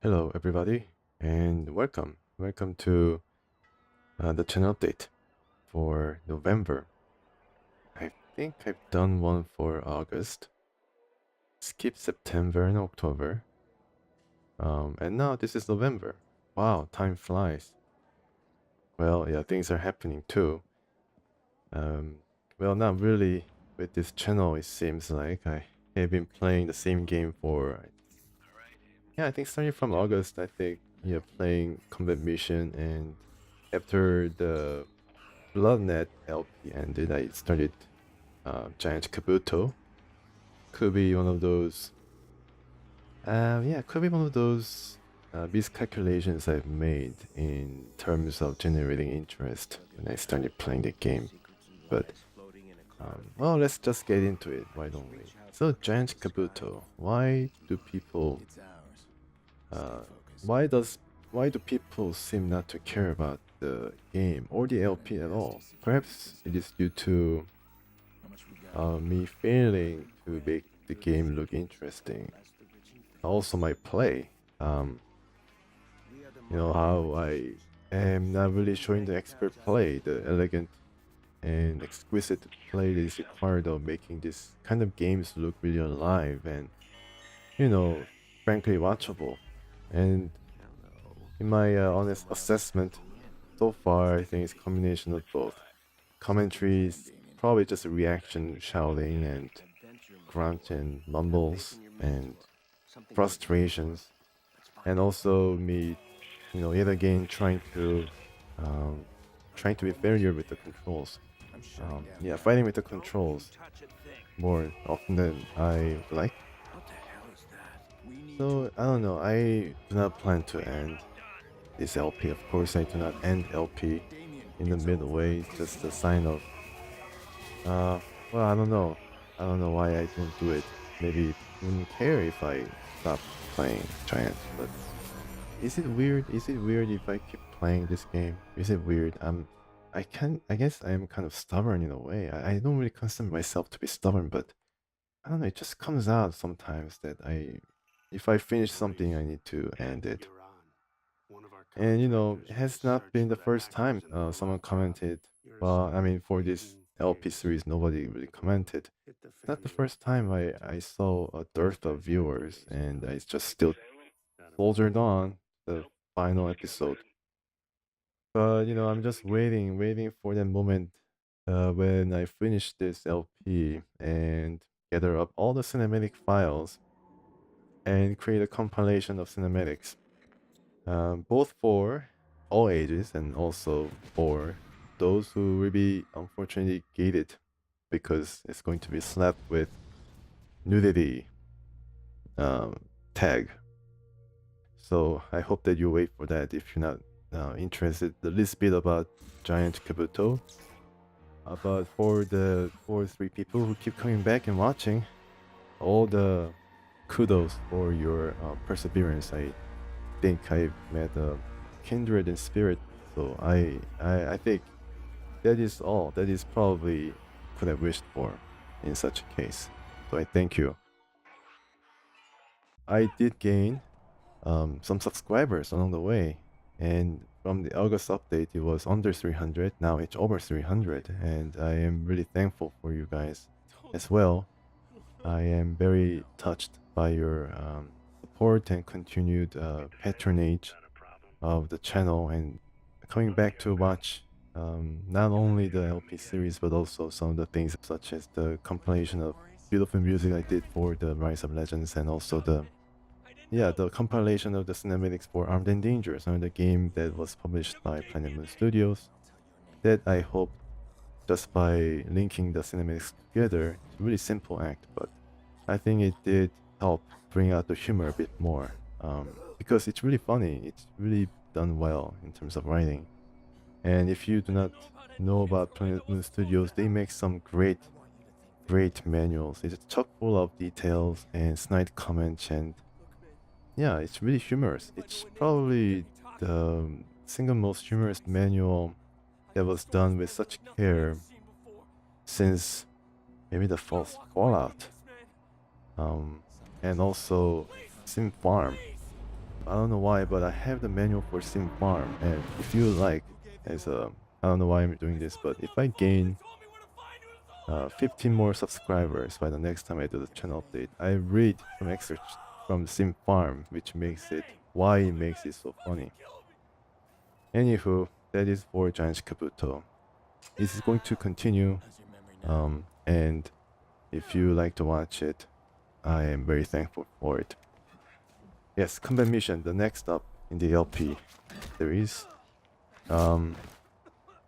Hello, everybody, and welcome to the channel update for November. I think I've done one for August, skip September and October, and now this is November. Wow, time flies. Well, yeah, things are happening too. Um, well, not really with this channel. It seems like I have been playing the same game for yeah, I think starting from August. I think yeah, playing Combat Mission, and after the BloodNet LP ended, I started Giant Kabuto. Could be one of those. Yeah, could be one of those miscalculations I've made in terms of generating interest when I started playing the game. But well, let's just get into it. Why don't we? So Giant Kabuto. Why do people? Uh, why does why do people seem not to care about the game or the LP at all? Perhaps it is due to me failing to make the game look interesting. Also, my play. How I am not really showing the expert play, the elegant and exquisite play that is required of making this kind of games look really alive and, frankly watchable. And in my honest assessment, so far, I think it's a combination of both. Commentaries, probably just a reaction shouting and grunt and mumbles and frustrations, and also me, yet again um, trying to be familiar with the controls. Yeah, fighting with the controls more often than I would like. So I don't know. I do not plan to end this LP. Of course, I do not end LP in the middle way. It's just a sign of uh. Well, I don't know. I don't know why I don't do it. Maybe wouldn't care if I stop playing Giant, but is it weird? Is it weird if I keep playing this game? Is it weird? I guess I am kind of stubborn in a way. I don't really consider myself to be stubborn, but I don't know, it just comes out sometimes that if I finish something, I need to end it. And it has not been the first time someone commented. Well, I mean, for this LP series, nobody really commented. It's not the first time I saw a dearth of viewers, and I just still soldiered on the final episode. But I'm just waiting for that moment when I finish this LP and gather up all the cinematic files and create a compilation of cinematics, both for all ages and also for those who will be unfortunately gated because it's going to be slapped with nudity um, tag. So I hope that you wait for that if you're not interested the least bit about Giant Kabuto. But for the 3 people who keep coming back and watching, all the kudos for your perseverance. I think I've met a kindred in spirit, so I think that is all. That is probably could have wished for in such a case. So I thank you. I did gain some subscribers along the way, and from the August update, it was under 300. Now it's over 300, and I am really thankful for you guys as well. I am very touched by your support and continued patronage of the channel and coming back to watch not only the LP series but also some of the things such as the compilation of beautiful music I did for the Rise of Legends and also the compilation of the cinematics for Armed and Dangerous, another game that was published by Planet Moon Studios that I hope just by linking the cinematics together, it's a really simple act, but I think it did help bring out the humor a bit more because it's really funny. It's really done well in terms of writing. And if you do not know about Planet Moon Studios, they make some great manuals. It's chock full of details and snide comments, and yeah, it's really humorous. It's probably the single most humorous manual that was done with such care since maybe the false Fallout. And also Sim Farm. I don't know why, but I have the manual for Sim Farm, and if you like, as a, I don't know why I'm doing this, but if I gain 15 more subscribers by the next time I do the channel update, I read some excerpts from Sim Farm, which makes it why it makes it so funny. Anywho, that is for Giant Kabuto. This is going to continue, and if you like to watch it, I am very thankful for it. Yes, combat mission, the next up in the LP series.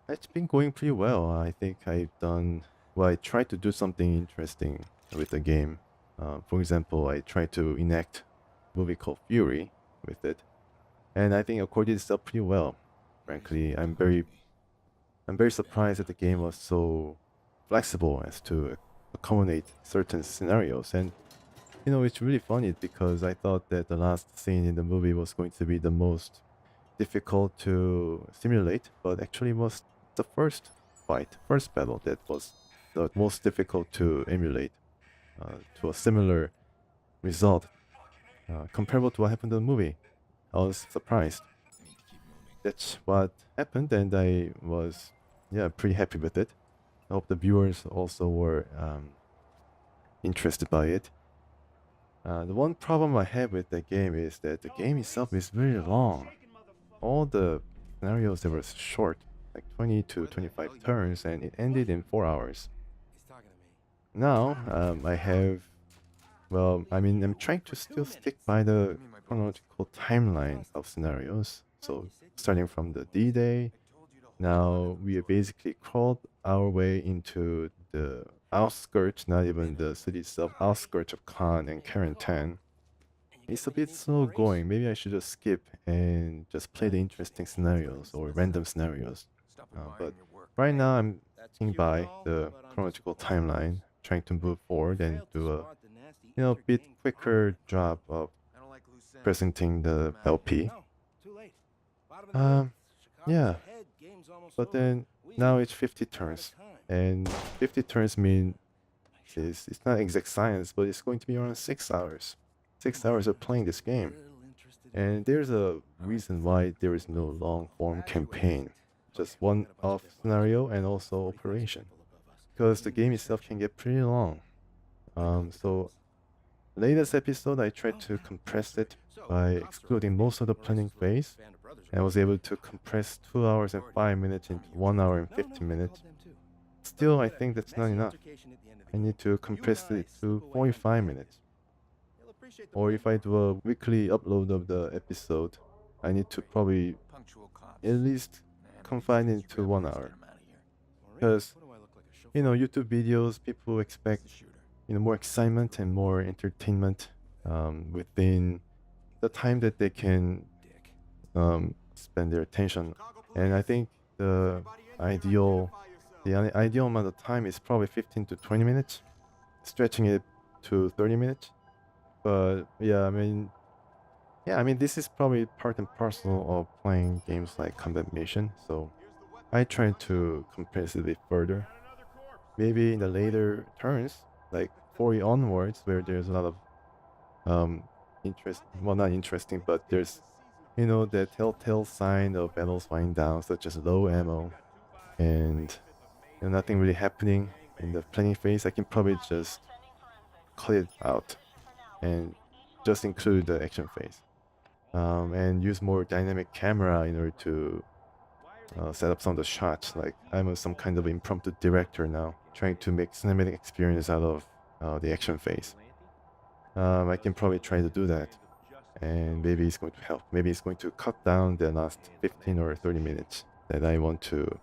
It's been going pretty well. I think I tried to do something interesting with the game. For example, I tried to enact a movie called Fury with it, and I think it accorded itself pretty well. Frankly, I'm very surprised that the game was so flexible as to accommodate certain scenarios. And it's really funny because I thought that the last scene in the movie was going to be the most difficult to simulate, but actually was the first battle that was the most difficult to emulate to a similar result comparable to what happened in the movie. I was surprised. That's what happened, and I was, yeah, pretty happy with it. I hope the viewers also were interested by it. The one problem I have with the game is that the game itself is very long. All the scenarios that were short, like 20 to 25 turns, and it ended in 4 hours. Now, I have, well, I mean, I'm trying to still stick by the chronological timeline of scenarios. So, starting from the D-Day, now we basically crawled our way into the outskirts, not even the city itself, outskirts of Khan and Karantan. It's a bit slow going. Maybe I should just skip and just play the interesting scenarios or random scenarios. But right now I'm thinking by the chronological timeline, trying to move forward and do a bit quicker job of presenting the LP. Yeah, but then now it's 50 turns, and 50 turns mean it's not exact science, but it's going to be around 6 hours. 6 hours of playing this game. And there's a reason why there is no long form campaign, just one off scenario and also operation. Because the game itself can get pretty long. So latest episode I tried to compress it by excluding most of the planning phase. And I was able to compress 2 hours and 5 minutes into 1 hour and 15 minutes. Still, I think that's not enough. I need to compress it to 45 minutes. Or if I do a weekly upload of the episode, I need to probably at least confine it to 1 hour. Because, YouTube videos, people expect, more excitement and more entertainment within the time that they can spend their attention. And I think the ideal amount of time is probably 15 to 20 minutes, stretching it to 30 minutes. But yeah, I mean, this is probably part and parcel of playing games like Combat Mission, so I try to compress it a bit further. Maybe in the later turns, like 40 onwards, where there's a lot of well, not interesting, but there's the telltale sign of battles winding down, such as low ammo and nothing really happening in the planning phase. I can probably just cut it out and just include the action phase, and use more dynamic camera in order to set up some of the shots. Like I'm some kind of impromptu director now, trying to make cinematic experience out of the action phase. I can probably try to do that, and maybe it's going to help. Maybe it's going to cut down the last 15 or 30 minutes that I want to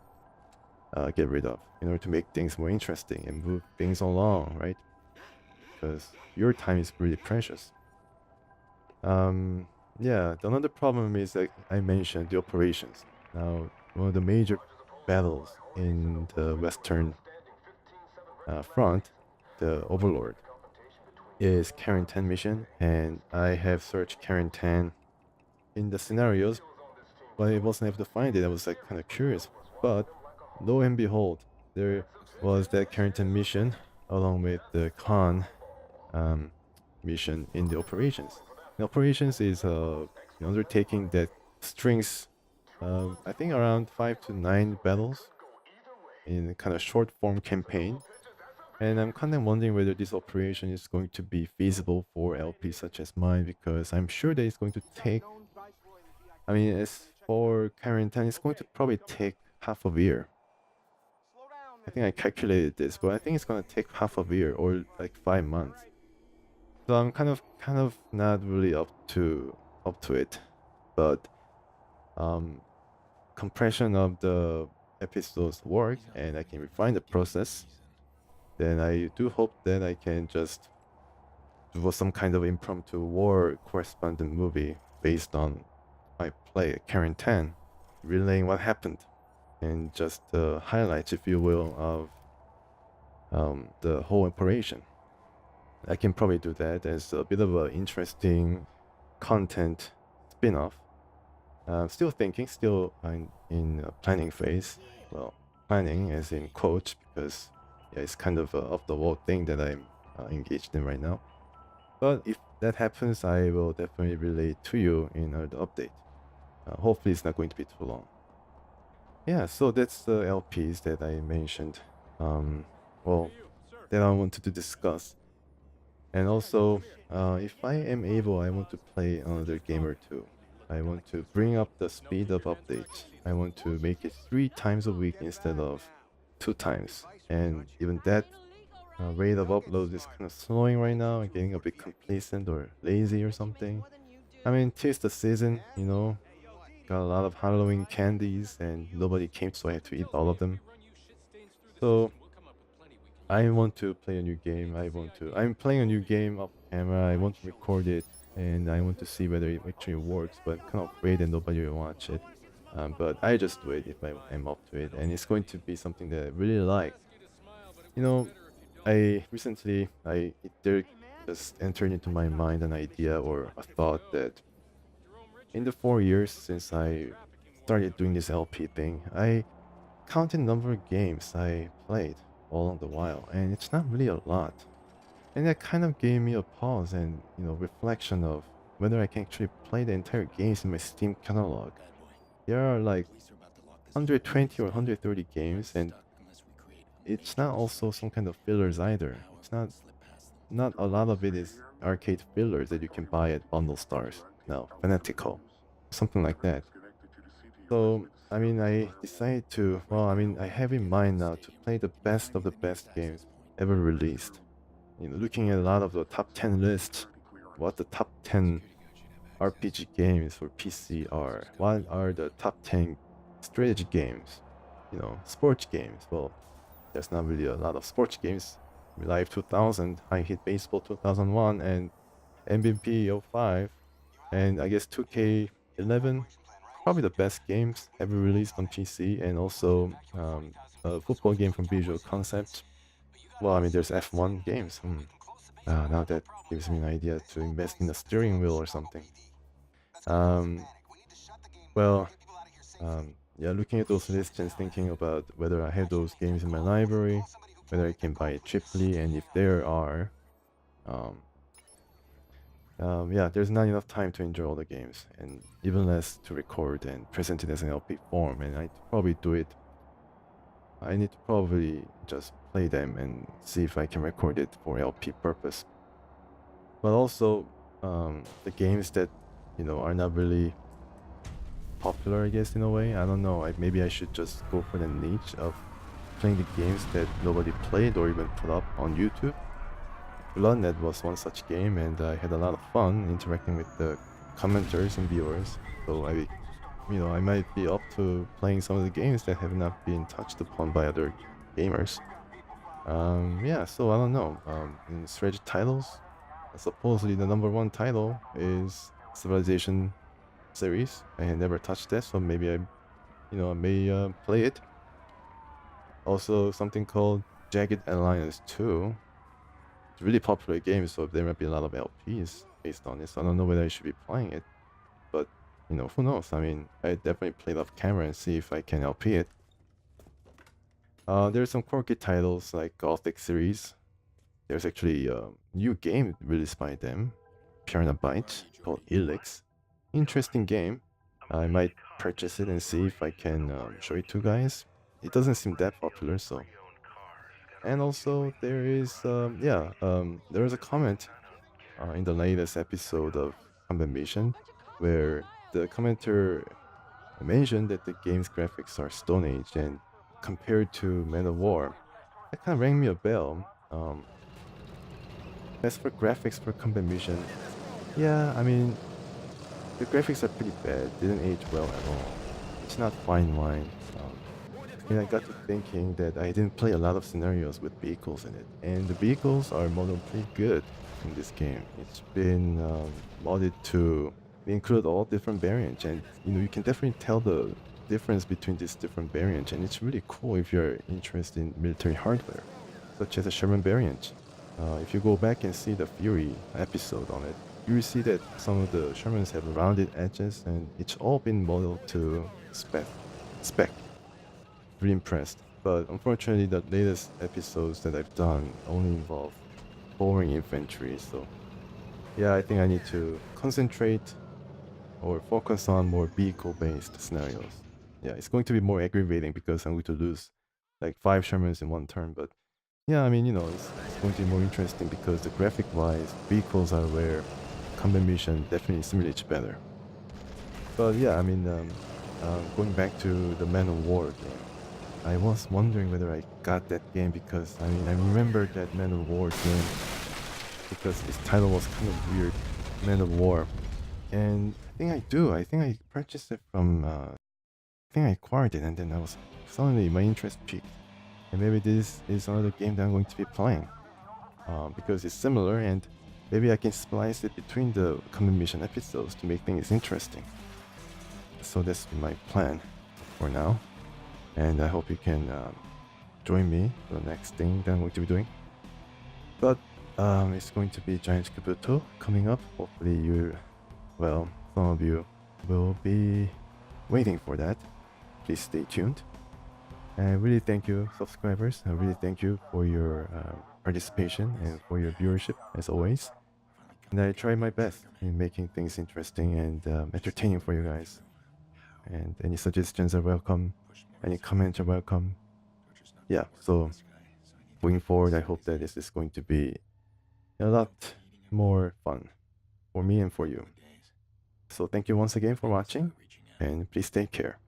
get rid of in order to make things more interesting and move things along, right? Because your time is really precious. Yeah, another problem is like I mentioned, the operations. Now, one of the major battles in the Western front, the Overlord, is Karen 10 mission, and I have searched Karen 10 in the scenarios, but I wasn't able to find it. I was like kind of curious, but lo and behold, there was that Karen 10 mission along with the Khan mission in the operations. Operations is an undertaking that strings, I think around 5 to 9 battles in a kind of short form campaign. And I'm kind of wondering whether this operation is going to be feasible for LP such as mine, because I'm sure that it's going to take, I mean, as for quarantine, it's going to probably take half a year. I think I calculated this, but I think it's going to take half a year or like 5 months. So I'm kind of not really up to it. But um, compression of the episodes work, and I can refine the process. Then I do hope that I can just do some kind of impromptu war correspondent movie based on my play Karen 10, relaying what happened and just the highlights, if you will, of the whole operation. I can probably do that as a bit of an interesting content spin-off. Still thinking, still in planning phase. Well, planning as in quotes, because yeah, it's kind of a off-the-wall thing that I'm engaged in right now. But if that happens, I will definitely relay to you in the update. Hopefully, it's not going to be too long. Yeah, so that's the LPs that I mentioned. Well, that I wanted to discuss. And also, if I am able, I want to play another game or two. I want to bring up the speed of updates. I want to make it 3 times a week instead of 2 times. And even that rate of upload is kind of slowing right now and getting a bit complacent or lazy or something. I mean, 'tis the season, got a lot of Halloween candies and nobody came, so I had to eat all of them. So I want to play a new game. I'm playing a new game off camera. I want to record it and I want to see whether it actually works, but I'm kind of afraid that nobody will watch it. But I just do it if I'm up to it, and it's going to be something that I really like. You know, I recently, there just entered into my mind an idea or a thought that in the 4 years since I started doing this LP thing, I counted the number of games I played all along the while, and it's not really a lot. And that kind of gave me a pause and reflection of whether I can actually play the entire games in my Steam catalog. There are like 120 or 130 games, and it's not also some kind of fillers either. It's not a lot of it is arcade fillers that you can buy at Bundle Stars. No, Fanatical, something like that. So I mean, I decided to. Well, I mean, I have in mind now to play the best of the best games ever released. Looking at a lot of the top 10 lists, what the top 10 RPG games for PC are, what are the top 10 strategy games, sports games. Well, there's not really a lot of sports games. Live 2000, High Hit Baseball 2001, and MVP 05, and I guess 2K11, probably the best games ever released on PC, and also a football game from Visual Concept. Well, I mean, there's F1 games. Now that gives me an idea to invest in a steering wheel or something. Um, well, yeah, looking at those lists and thinking about whether I have those games in my library, whether I can buy it cheaply, and if there are, um, yeah, there's not enough time to enjoy all the games, and even less to record and present it as an LP form. And I need to probably just play them and see if I can record it for LP purpose. But also, the games that are not really popular, I guess, in a way. I don't know. Maybe I should just go for the niche of playing the games that nobody played or even put up on YouTube. Bloodnet was one such game, and I had a lot of fun interacting with the commenters and viewers. So I might be up to playing some of the games that have not been touched upon by other gamers. Yeah, so I don't know. In strategy titles, supposedly the number one title is Civilization series. I had never touched that, so maybe I may play it. Also, something called Jagged Alliance 2. It's a really popular game, so there might be a lot of LPs based on it. So I don't know whether I should be playing it, but who knows? I mean, I definitely played off camera and see if I can LP it. There's some quirky titles like Gothic series. There's actually a new game released by them, Piranha Byte called Elix. Interesting game. I might purchase it and see if I can show it to you guys. It doesn't seem that popular, so. And also there is there was a comment in the latest episode of Combat Mission where the commenter mentioned that the game's graphics are Stone Age and compared to Man of War. That kind of rang me a bell. As for graphics for Combat Mission, yeah, I mean, the graphics are pretty bad. Didn't age well at all. It's not fine wine. And I got to thinking that I didn't play a lot of scenarios with vehicles in it, and the vehicles are modeled pretty good in this game. It's been modded to include all different variants, and you can definitely tell the difference between these different variants, and it's really cool if you're interested in military hardware, such as the Sherman variant. If you go back and see the Fury episode on it, you will see that some of the Shermans have rounded edges, and it's all been modeled to spec. Really impressed. But unfortunately, the latest episodes that I've done only involve boring infantry, so yeah, I think I need to concentrate or focus on more vehicle-based scenarios. Yeah, it's going to be more aggravating because I'm going to lose like 5 Shermans in one turn, but yeah, I mean, it's going to be more interesting because the graphic-wise, vehicles are where combat mission definitely simulates better. But yeah, I mean, going back to the Man of War game, I was wondering whether I got that game because, I mean, I remember that Man of War game because its title was kind of weird, Man of War. And I think I do. I think I purchased it from, I think I acquired it and then suddenly my interest peaked. And maybe this is another game that I'm going to be playing because it's similar and maybe I can splice it between the common mission episodes to make things interesting. So that's my plan for now. And I hope you can join me for the next thing that I'm going to be doing. But it's going to be Giant Kabuto coming up. Hopefully some of you will be waiting for that. Please stay tuned. And I really thank you, subscribers. I really thank you for your participation and for your viewership, as always. And I try my best in making things interesting and entertaining for you guys. And any suggestions are welcome. Any comments are welcome. Yeah, so going forward, I hope that this is going to be a lot more fun for me and for you. So thank you once again for watching, and please take care.